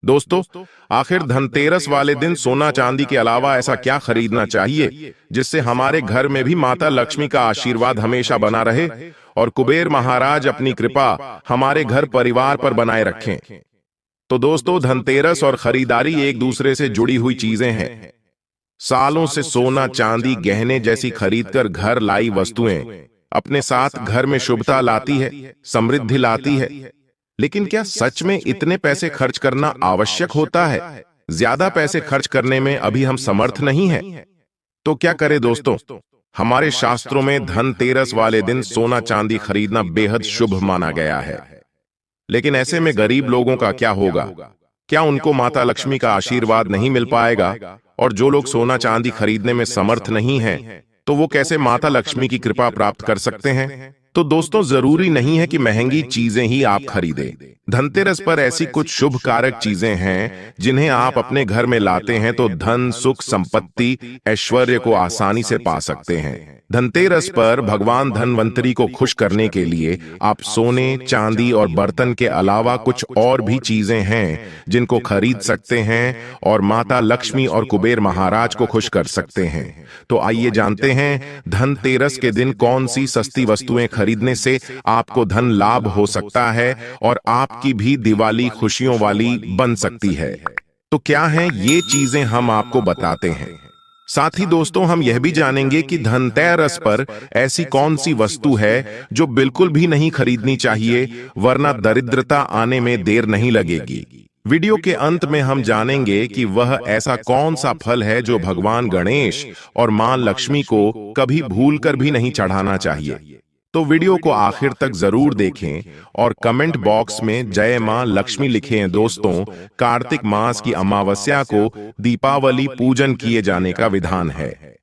दोस्तों, आखिर धनतेरस वाले दिन सोना चांदी के अलावा ऐसा क्या खरीदना चाहिए जिससे हमारे घर में भी माता लक्ष्मी का आशीर्वाद हमेशा बना रहे और कुबेर महाराज अपनी कृपा हमारे घर परिवार पर बनाए रखें। तो दोस्तों, धनतेरस और खरीदारी एक दूसरे से जुड़ी हुई चीजें हैं। सालों से सोना चांदी गहने जैसी खरीदकर घर लाई वस्तुएं अपने साथ घर में शुभता लाती है, समृद्धि लाती है। लेकिन क्या सच में इतने पैसे खर्च करना आवश्यक होता है? ज्यादा पैसे खर्च करने में अभी हम समर्थ नहीं हैं। तो क्या करें दोस्तों? हमारे शास्त्रों में धनतेरस वाले दिन सोना चांदी खरीदना बेहद शुभ माना गया है। लेकिन ऐसे में गरीब लोगों का क्या होगा? क्या उनको माता लक्ष्मी का आशीर्वाद नहीं मिल पाएगा? और जो लोग सोना चांदी खरीदने में समर्थ नहीं हैं, तो वो कैसे माता लक्ष्मी की कृपा प्राप्त कर सकते हैं? तो दोस्तों, जरूरी नहीं है कि महंगी चीजें ही आप खरीदें। धनतेरस पर ऐसी कुछ शुभ कारक चीजें हैं जिन्हें आप अपने घर में लाते हैं तो धन, सुख, संपत्ति, ऐश्वर्य को आसानी से पा सकते हैं। धनतेरस पर भगवान धनवंतरी को खुश करने के लिए आप सोने, चांदी और बर्तन के अलावा कुछ और भी चीजें हैं जिनको खरीद सकते हैं और माता लक्ष्मी और कुबेर महाराज को खुश कर सकते हैं। तो आइए जानते हैं धनतेरस के दिन कौन सी सस्ती वस्तुएं खरीदने से आपको धन लाभ हो सकता है और आपकी भी दिवाली खुशियों वाली बन सकती है। तो क्या हैं ये चीजें, हम आपको बताते हैं। साथ ही दोस्तों, हम यह भी जानेंगे कि धनतेरस पर ऐसी कौन सी वस्तु है जो बिल्कुल भी नहीं खरीदनी चाहिए, वरना दरिद्रता आने में देर नहीं लगेगी। वीडियो के अंत में हम जानेंगे कि वह ऐसा कौन सा फल है जो भगवान गणेश और मां लक्ष्मी को कभी भूलकर भी नहीं चढ़ाना चाहिए। तो वीडियो को आखिर तक जरूर देखें और कमेंट बॉक्स में जय मां लक्ष्मी लिखें। दोस्तों, कार्तिक मास की अमावस्या को दीपावली पूजन किए जाने का विधान है।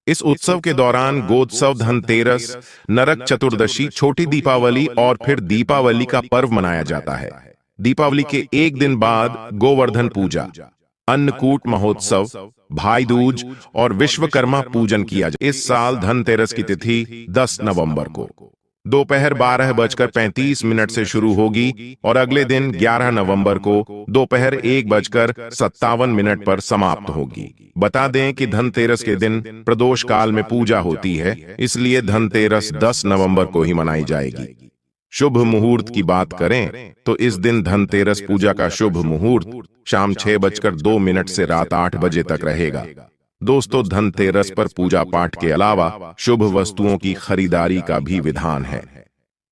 इस उत्सव के दौरान गोत्सव, धनतेरस, नरक चतुर्दशी, छोटी दीपावली और फिर दीपावली का पर्व मनाया जाता है। दीपावली के एक दिन बाद गोवर्धन पूजा, अन्नकूट महोत्सव, भाई दूज और विश्वकर्मा पूजन किया जाए। इस साल धनतेरस की तिथि 10 नवंबर को दोपहर 12:35 से शुरू होगी और अगले दिन 11 नवंबर को दोपहर 1:57 पर समाप्त होगी। बता दें कि धनतेरस के दिन प्रदोष काल में पूजा होती है, इसलिए धनतेरस 10 नवंबर को ही मनाई जाएगी। शुभ मुहूर्त की बात करें तो इस दिन धनतेरस पूजा का शुभ मुहूर्त शाम 6:02 से रात 8 बजे तक रहेगा। दोस्तों, धनतेरस पर पूजा पाठ के अलावा शुभ वस्तुओं की खरीदारी का भी विधान है।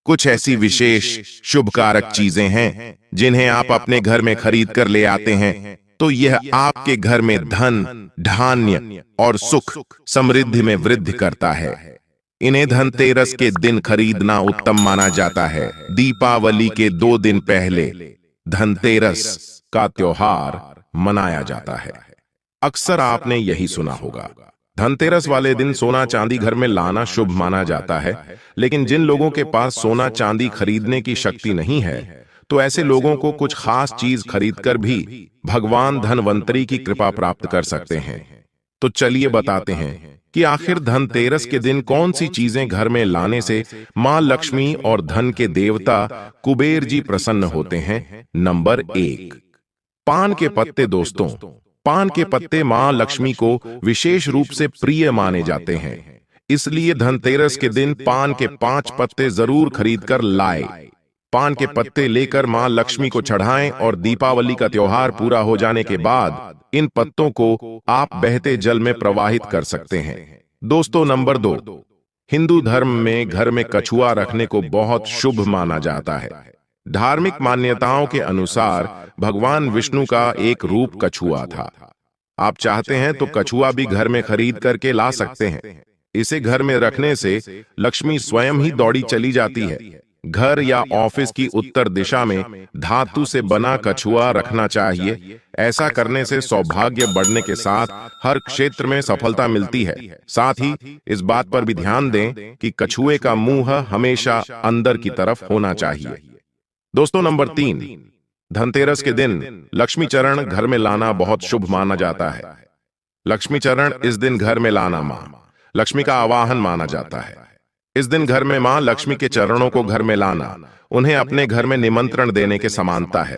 कुछ ऐसी विशेष शुभ कारक चीजें हैं जिन्हें आप अपने घर में खरीद कर ले आते हैं तो यह आपके घर में धन, धान्य और सुख, समृद्धि में वृद्धि करता है। इन्हें धनतेरस के दिन खरीदना उत्तम माना जाता है। दीपावली के 2 दिन पहले धनतेरस का त्योहार मनाया जाता है। अक्सर आपने यही सुना होगा, धनतेरस वाले दिन सोना चांदी घर में लाना शुभ माना जाता है। लेकिन जिन लोगों के पास सोना चांदी खरीदने की शक्ति नहीं है, तो ऐसे लोगों को कुछ खास चीज खरीदकर भी भगवान धनवंतरी की कृपा प्राप्त कर सकते हैं। तो चलिए बताते हैं कि आखिर धनतेरस के दिन कौन सी चीजें घर में लाने से मां लक्ष्मी और धन के देवता कुबेर जी प्रसन्न होते हैं। नंबर 1, पान के पत्ते। दोस्तों, पान के पत्ते मां लक्ष्मी को विशेष रूप से प्रिय माने जाते हैं, इसलिए धनतेरस के दिन पान के 5 पत्ते जरूर खरीद कर लाए। पान के पत्ते लेकर मां लक्ष्मी को चढ़ाएं और दीपावली का त्योहार पूरा हो जाने के बाद इन पत्तों को आप बहते जल में प्रवाहित कर सकते हैं। दोस्तों, नंबर 2, हिंदू धर्म में घर में कछुआ रखने को बहुत शुभ माना जाता है। धार्मिक मान्यताओं के अनुसार भगवान विष्णु का एक रूप कछुआ था। आप चाहते हैं तो कछुआ भी घर में खरीद करके ला सकते हैं। इसे घर में रखने से लक्ष्मी स्वयं ही दौड़ी चली जाती है। घर या ऑफिस की उत्तर दिशा में धातु से बना कछुआ रखना चाहिए। ऐसा करने से सौभाग्य बढ़ने के साथ हर क्षेत्र में सफलता मिलती है। साथ ही इस बात पर भी ध्यान दें कि कछुए का मुंह हमेशा अंदर की तरफ होना चाहिए। दोस्तों, नंबर 3, धनतेरस के दिन लक्ष्मी चरण घर में लाना बहुत शुभ माना जाता है। लक्ष्मी चरण इस दिन घर में लाना मां लक्ष्मी का आवाहन माना जाता है। इस दिन घर में मां लक्ष्मी के चरणों को घर में लाना उन्हें अपने घर में निमंत्रण देने के समानता है।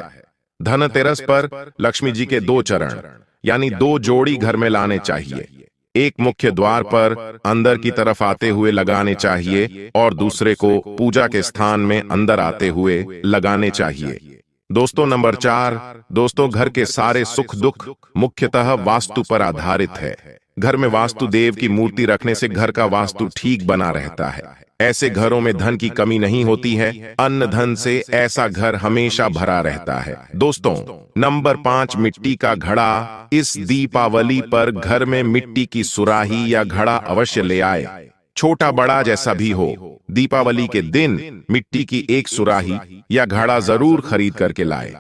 धनतेरस पर लक्ष्मी जी के 2 चरण यानी 2 जोड़ी घर में लाने चाहिए। एक मुख्य द्वार पर अंदर की तरफ आते हुए लगाने चाहिए और दूसरे को पूजा के स्थान में अंदर आते हुए लगाने चाहिए। दोस्तों नंबर 4, दोस्तों घर के सारे सुख दुख मुख्यतः वास्तु पर आधारित है। घर में वास्तु देव की मूर्ति रखने से घर का वास्तु ठीक बना रहता है। ऐसे घरों में धन की कमी नहीं होती है, अन्न धन से ऐसा घर हमेशा भरा रहता है। दोस्तों नंबर 5, मिट्टी का घड़ा। इस दीपावली पर घर में मिट्टी की सुराही या घड़ा अवश्य ले आए, छोटा बड़ा जैसा भी हो। दीपावली के दिन मिट्टी की एक सुराही या घड़ा जरूर खरीद करके लाए।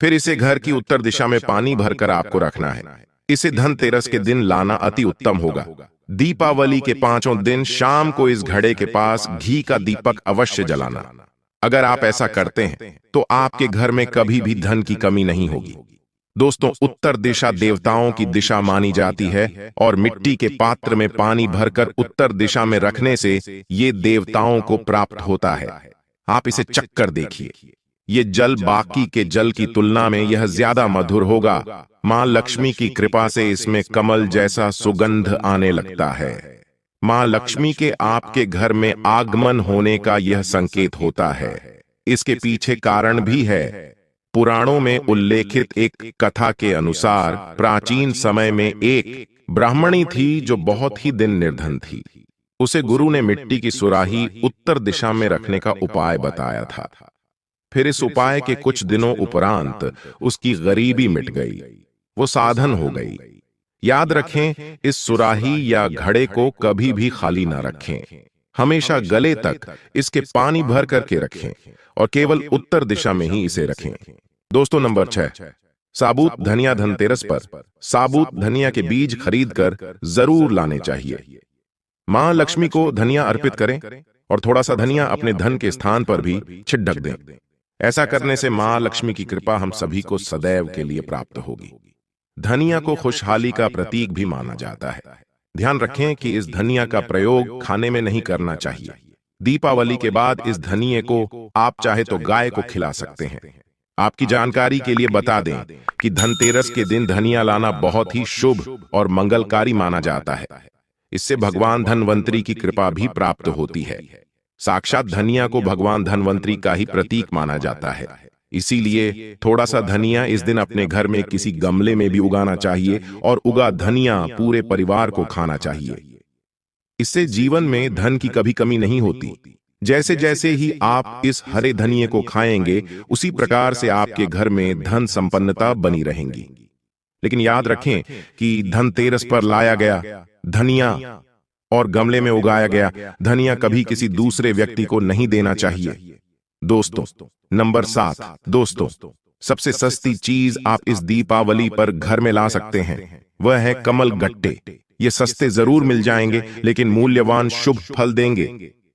फिर इसे घर की उत्तर दिशा में पानी भरकर आपको रखना है। इसे धनतेरस के दिन लाना अति उत्तम होगा। दीपावली के 5 दिन शाम को इस घड़े के पास घी का दीपक अवश्य जलाना। अगर आप ऐसा करते हैं तो आपके घर में कभी भी धन की कमी नहीं होगी। दोस्तों उत्तर दिशा देवताओं की दिशा मानी जाती है और मिट्टी के पात्र में पानी भरकर उत्तर दिशा में रखने से ये देवताओं को प्राप्त होता है। आप इसे चख कर देखिए, ये जल बाकी के जल की तुलना में यह ज्यादा मधुर होगा। मां लक्ष्मी की कृपा से इसमें कमल जैसा सुगंध आने लगता है। मां लक्ष्मी के आपके घर में आगमन होने का यह संकेत होता है। इसके पीछे कारण भी है। पुराणों में उल्लेखित एक कथा के अनुसार प्राचीन समय में एक ब्राह्मणी थी जो बहुत ही दिन निर्धन थी। उसे गुरु ने मिट्टी की सुराही उत्तर दिशा में रखने का उपाय बताया था। फिर इस उपाय के कुछ दिनों उपरांत उसकी गरीबी मिट गई, वो साधन हो गई। याद रखें, इस सुराही या घड़े को कभी भी खाली ना रखें। हमेशा गले तक इसके पानी भर करके रखें और केवल उत्तर दिशा में ही इसे रखें। दोस्तों नंबर 6, साबुत धनिया। धनतेरस पर साबुत धनिया के बीज खरीदकर जरूर लाने चाहिए। मां लक्ष्मी को धनिया अर्पित करें और थोड़ा सा धनिया अपने धन के स्थान पर भी छिड़क दें। ऐसा करने से मां लक्ष्मी की कृपा हम सभी को सदैव के लिए प्राप्त होगी। धनिया को खुशहाली का प्रतीक भी माना जाता है। ध्यान रखें कि इस धनिया का प्रयोग खाने में नहीं करना चाहिए। दीपावली के बाद इस धनिये को आप चाहे तो गाय को खिला सकते हैं। आपकी जानकारी के लिए बता दें कि धनतेरस के दिन धनिया लाना बहुत ही शुभ और मंगलकारी माना जाता है। इससे भगवान धनवंतरी की कृपा भी प्राप्त होती है। साक्षात धनिया को भगवान धनवंतरी का ही प्रतीक माना जाता है। इसीलिए थोड़ा सा धनिया इस दिन अपने घर में किसी गमले में भी उगाना चाहिए और उगा धनिया पूरे परिवार को खाना चाहिए। इससे जीवन में धन की कभी कमी नहीं होती। जैसे जैसे ही आप इस हरे धनिये को खाएंगे, उसी प्रकार से आपके घर में धन संपन्नता बनी रहेंगी। लेकिन याद रखें कि धनतेरस पर लाया गया धनिया और गमले में उगाया गया धनिया कभी किसी दूसरे व्यक्ति को नहीं देना चाहिए। दोस्तों नंबर 7, दोस्तों सबसे सस्ती चीज आप इस दीपावली पर घर में ला सकते हैं, वह है कमल गट्टे। ये सस्ते जरूर मिल जाएंगे लेकिन मूल्यवान शुभ फल देंगे।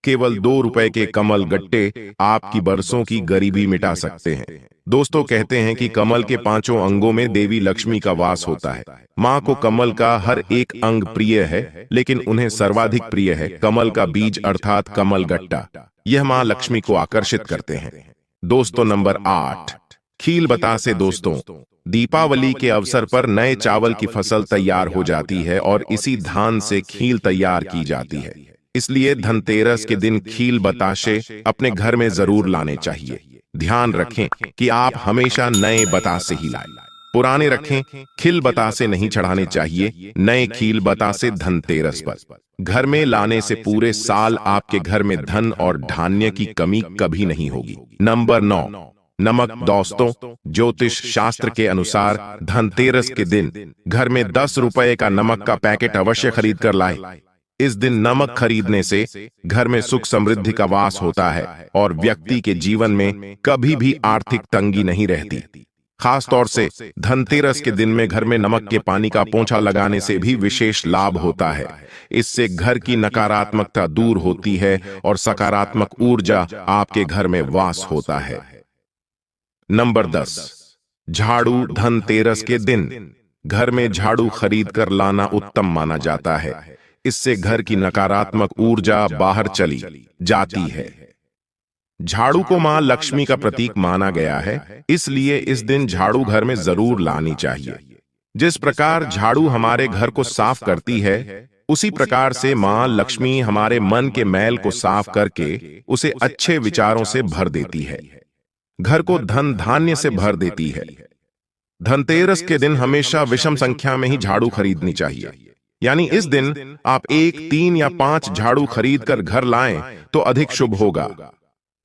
केवल 2 रुपए के कमल गट्टे आपकी बरसों की गरीबी मिटा सकते हैं। दोस्तों कहते हैं कि कमल के 5 अंगों में देवी लक्ष्मी का वास होता है। मां को कमल का हर एक अंग प्रिय है, लेकिन उन्हें सर्वाधिक प्रिय है कमल का बीज अर्थात कमल गट्टा। यह मां लक्ष्मी को आकर्षित करते हैं। दोस्तों नंबर 8, खील बतासे। दोस्तों दीपावली के अवसर पर नए चावल की फसल तैयार हो जाती है और इसी धान से खील तैयार की जाती है। इसलिए धनतेरस के दिन खील बताशे अपने घर में जरूर लाने चाहिए। ध्यान रखें कि आप हमेशा नए बतासे ही लाएं, पुराने रखें। खील बतासे नहीं चढ़ाने चाहिए, नए खील बतासे धनतेरस पर घर में लाने से पूरे साल आपके घर में धन और धान्य की कमी कभी नहीं होगी। नंबर 9, नमक। दोस्तों ज्योतिष शास्त्र के अनुसार धनतेरस के दिन घर में 10 रुपए का नमक का पैकेट अवश्य खरीद कर लाए। इस दिन नमक खरीदने से घर में सुख समृद्धि का वास होता है और व्यक्ति के जीवन में कभी भी आर्थिक तंगी नहीं रहती। खास तौर से धनतेरस के दिन में घर में नमक के पानी का पोंछा लगाने से भी विशेष लाभ होता है। इससे घर की नकारात्मकता दूर होती है और सकारात्मक ऊर्जा आपके घर में वास होता है। नंबर 10, झाड़ू। धनतेरस के दिन घर में झाड़ू खरीद कर लाना उत्तम माना जाता है। इससे घर की नकारात्मक ऊर्जा बाहर चली जाती है। झाड़ू को मां लक्ष्मी का प्रतीक माना गया है, इसलिए इस दिन झाड़ू घर में जरूर लानी चाहिए। जिस प्रकार झाड़ू हमारे घर को साफ करती है, उसी प्रकार से मां लक्ष्मी हमारे मन के मैल को साफ करके उसे अच्छे विचारों से भर देती है, घर को धन धान्य से भर देती है। धनतेरस के दिन हमेशा विषम संख्या में ही झाड़ू खरीदनी चाहिए, यानी इस दिन आप 1, 3 या 5 झाड़ू खरीद कर घर लाएं तो अधिक शुभ होगा।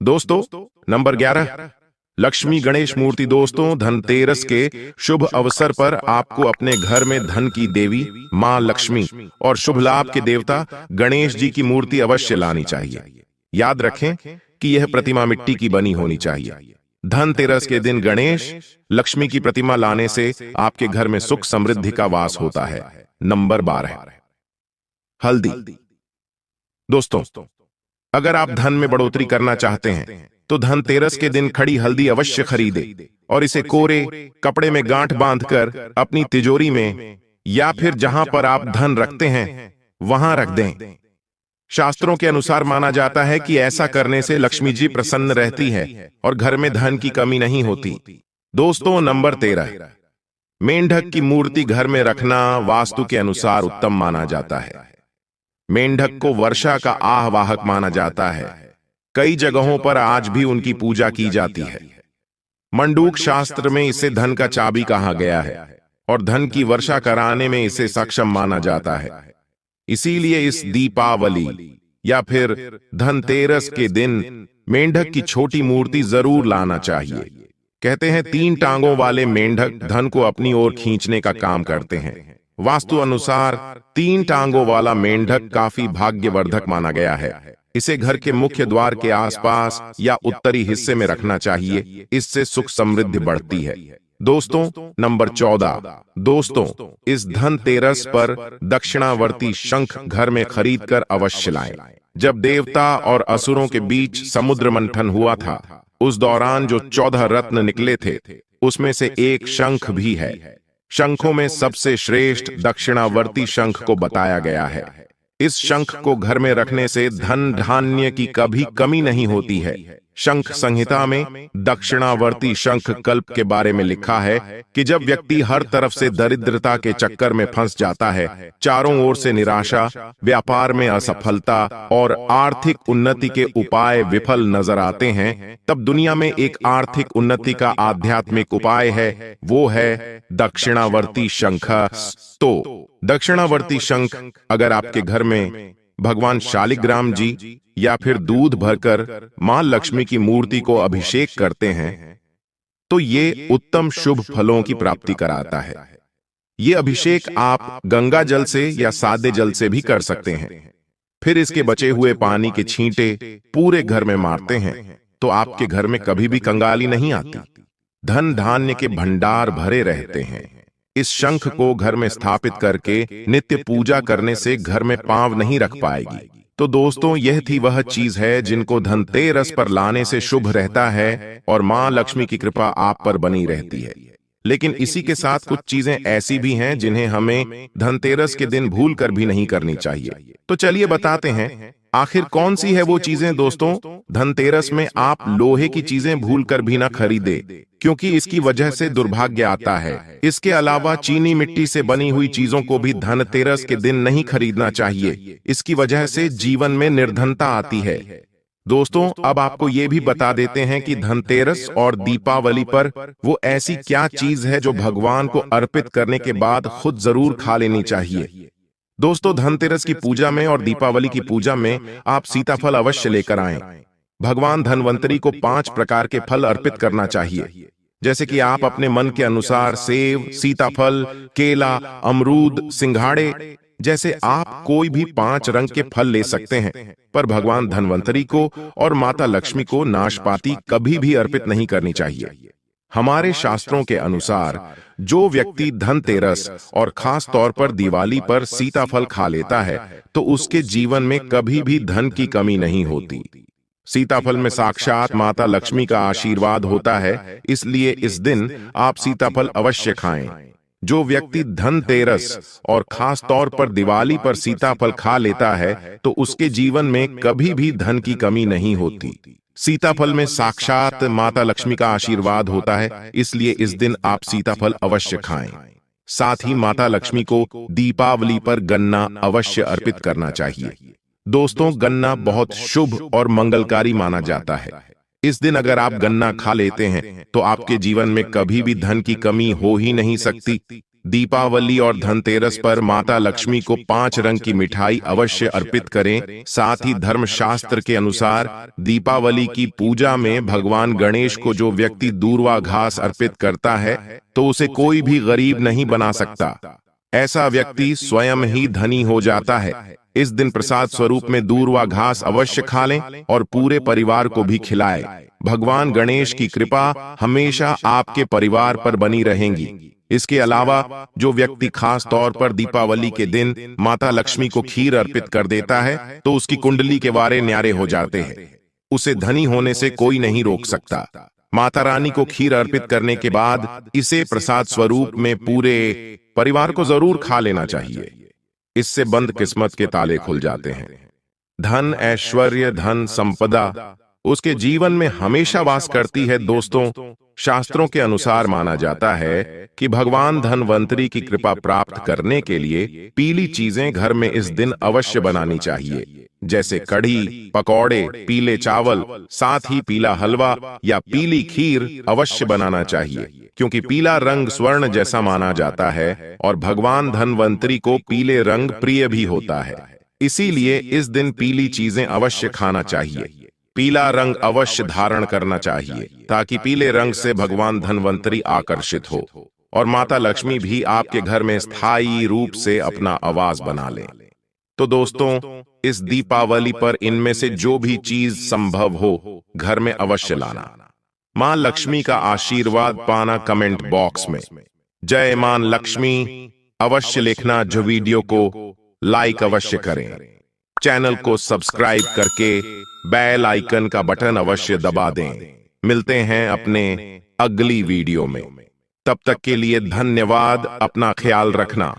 दोस्तों, नंबर 11, लक्ष्मी गणेश मूर्ति। दोस्तों, धनतेरस के शुभ अवसर पर आपको अपने घर में धन की देवी मां लक्ष्मी और शुभ लाभ के देवता गणेश जी की मूर्ति अवश्य लानी चाहिए। याद रखें कि यह प्रतिमा मिट्टी की बनी होनी चाहिए। धनतेरस के दिन गणेश लक्ष्मी की प्रतिमा लाने से आपके घर में सुख समृद्धि का वास होता है। नंबर 12, हल्दी। दोस्तों, अगर आप धन में बढ़ोतरी करना चाहते हैं तो धनतेरस के दिन खड़ी हल्दी अवश्य खरीदें और इसे कोरे कपड़े में गांठ बांधकर अपनी तिजोरी में या फिर जहां पर आप धन रखते हैं वहां रख दें। शास्त्रों के अनुसार माना जाता है कि ऐसा करने से लक्ष्मी जी प्रसन्न रहती है और घर में धन की कमी नहीं होती। दोस्तों, नंबर 13, मेंढक की मूर्ति घर में रखना वास्तु के अनुसार उत्तम माना जाता है। मेंढक को वर्षा का आह्वाहक माना जाता है। कई जगहों पर आज भी उनकी पूजा की जाती है। मंडूक शास्त्र में इसे धन का चाबी कहा गया है और धन की वर्षा कराने में इसे सक्षम माना जाता है। इसीलिए इस दीपावली या फिर धनतेरस के दिन मेंढक की छोटी मूर्ति जरूर लाना चाहिए। कहते हैं 3 टांगों वाले मेंढक धन को अपनी ओर खींचने का काम करते हैं। वास्तु अनुसार 3 टांगों वाला मेंढक काफी भाग्यवर्धक माना गया है। इसे घर के मुख्य द्वार के आसपास या उत्तरी हिस्से में रखना चाहिए, इससे सुख समृद्धि बढ़ती है। दोस्तों, नंबर 14, दोस्तों, इस धनतेरस पर दक्षिणावर्ती शंख घर में खरीदकर अवश्य लाएं। जब देवता और असुरों के बीच समुद्र मंथन हुआ था, उस दौरान जो 14 रत्न निकले थे, उसमें से एक शंख भी है। शंखों में सबसे श्रेष्ठ दक्षिणावर्ती शंख को बताया गया है। इस शंख को घर में रखने से धन धान्य की कभी कमी नहीं होती है। शंख संहिता में दक्षिणावर्ती शंख कल्प के बारे में लिखा है कि जब व्यक्ति हर तरफ से दरिद्रता के चक्कर में फंस जाता है, चारों ओर से निराशा, व्यापार में असफलता और आर्थिक उन्नति के उपाय विफल नजर आते हैं, तब दुनिया में एक आर्थिक उन्नति का आध्यात्मिक उपाय है, वो है दक्षिणावर्ती शंख। तो दक्षिणावर्ती शंख अगर आपके घर में भगवान शालिग्राम जी या फिर दूध भरकर मां लक्ष्मी की मूर्ति को अभिषेक करते हैं, तो ये उत्तम शुभ फलों की प्राप्ति कराता है। ये अभिषेक आप गंगा जल से या सादे जल से भी कर सकते हैं। फिर इसके बचे हुए पानी के छींटे पूरे घर में मारते हैं तो आपके घर में कभी भी कंगाली नहीं आती, धन धान्य के भंडार भरे रहते हैं। इस शंख को घर में स्थापित करके नित्य पूजा करने से घर में पांव नहीं रख पाएगी। तो दोस्तों, यह थी वह चीज है जिनको धनतेरस पर लाने से शुभ रहता है और मां लक्ष्मी की कृपा आप पर बनी रहती है। लेकिन इसी के साथ कुछ चीजें ऐसी भी हैं जिन्हें हमें धनतेरस के दिन भूल कर भी नहीं करनी चाहिए। तो चलिए बताते हैं आखिर कौन सी है वो चीजें। दोस्तों, धनतेरस में आप लोहे की चीजें भूल कर भी ना खरीदे, क्योंकि इसकी वजह से दुर्भाग्य आता है। इसके अलावा चीनी मिट्टी से बनी हुई चीजों को भी धनतेरस के दिन नहीं खरीदना चाहिए, इसकी वजह से जीवन में निर्धनता आती है। दोस्तों, अब आपको ये भी बता देते हैं कि धनतेरस और दीपावली पर वो ऐसी क्या चीज है जो भगवान को अर्पित करने के बाद खुद जरूर खा लेनी चाहिए। दोस्तों, धनतेरस की पूजा में और दीपावली की पूजा में आप सीताफल अवश्य लेकर आएं। भगवान धनवंतरी को 5 प्रकार के फल अर्पित करना चाहिए, जैसे कि आप अपने मन के अनुसार सेब, सीताफल, केला, अमरूद, सिंघाड़े जैसे आप कोई भी 5 रंग के फल ले सकते हैं, पर भगवान धनवंतरी को और माता लक्ष्मी को नाशपाती कभी भी अर्पित नहीं करनी चाहिए। हमारे शास्त्रों के अनुसार जो व्यक्ति धनतेरस और खास तौर पर दिवाली पर सीताफल खा लेता है तो उसके जीवन में कभी भी धन की कमी नहीं होती। सीताफल में साक्षात माता लक्ष्मी का आशीर्वाद होता है, इसलिए इस दिन आप सीताफल अवश्य खाएं। जो व्यक्ति धनतेरस और खास तौर पर दिवाली पर सीताफल खा लेता है तो उसके जीवन में कभी भी धन की कमी नहीं होती। सीताफल में साक्षात माता लक्ष्मी का आशीर्वाद होता है, इसलिए इस दिन आप सीताफल अवश्य खाएं। साथ ही माता लक्ष्मी को दीपावली पर गन्ना अवश्य अर्पित करना चाहिए। दोस्तों, गन्ना बहुत शुभ और मंगलकारी माना जाता है। इस दिन अगर आप गन्ना खा लेते हैं तो आपके जीवन में कभी भी धन की कमी हो ही नहीं सकती। दीपावली और धनतेरस पर माता लक्ष्मी को 5 रंग की मिठाई अवश्य अर्पित करें। साथ ही धर्मशास्त्र के अनुसार दीपावली की पूजा में भगवान गणेश को जो व्यक्ति दूर्वा घास अर्पित करता है तो उसे कोई भी गरीब नहीं बना सकता। ऐसा व्यक्ति स्वयं ही धनी हो जाता है। इस दिन प्रसाद स्वरूप में दूर्वा घास अवश्य खा लें और पूरे परिवार को भी खिलाएं। भगवान गणेश की कृपा हमेशा आपके परिवार पर बनी रहेगी। इसके अलावा जो व्यक्ति खास तौर पर दीपावली के दिन माता लक्ष्मी को खीर अर्पित कर देता है तो उसकी कुंडली के वारे न्यारे हो जाते हैं। उसे धनी होने से कोई नहीं रोक सकता। माता रानी को खीर अर्पित करने के बाद इसे प्रसाद स्वरूप में पूरे परिवार को जरूर खा लेना चाहिए। इससे बंद किस्मत के ताले खुल जाते हैं। धन, ऐश्वर्य, धन संपदा उसके जीवन में हमेशा वास करती है। दोस्तों, शास्त्रों के अनुसार माना जाता है कि भगवान धनवंतरी की कृपा प्राप्त करने के लिए पीली चीजें घर में इस दिन अवश्य बनानी चाहिए, जैसे कढ़ी, पकौड़े, पीले चावल, साथ ही पीला हलवा या पीली खीर अवश्य बनाना चाहिए, क्योंकि पीला रंग स्वर्ण जैसा माना जाता है और भगवान धनवंतरी को पीले रंग प्रिय भी होता है। इसीलिए इस दिन पीली चीजें अवश्य खाना चाहिए। पीला रंग अवश्य धारण करना चाहिए ताकि पीले रंग से भगवान धनवंतरी आकर्षित हो और माता लक्ष्मी भी आपके घर में स्थायी रूप से अपना आवास बना ले। तो दोस्तों, इस दीपावली पर इनमें से जो भी चीज संभव हो घर में अवश्य लाना। मां लक्ष्मी का आशीर्वाद पाना कमेंट बॉक्स में जय मां लक्ष्मी अवश्य लिखना। जो वीडियो को लाइक अवश्य करें, चैनल को सब्सक्राइब करके बेल आइकन का बटन अवश्य दबा दें। मिलते हैं अपने अगली वीडियो में। तब तक के लिए धन्यवाद। अपना ख्याल रखना।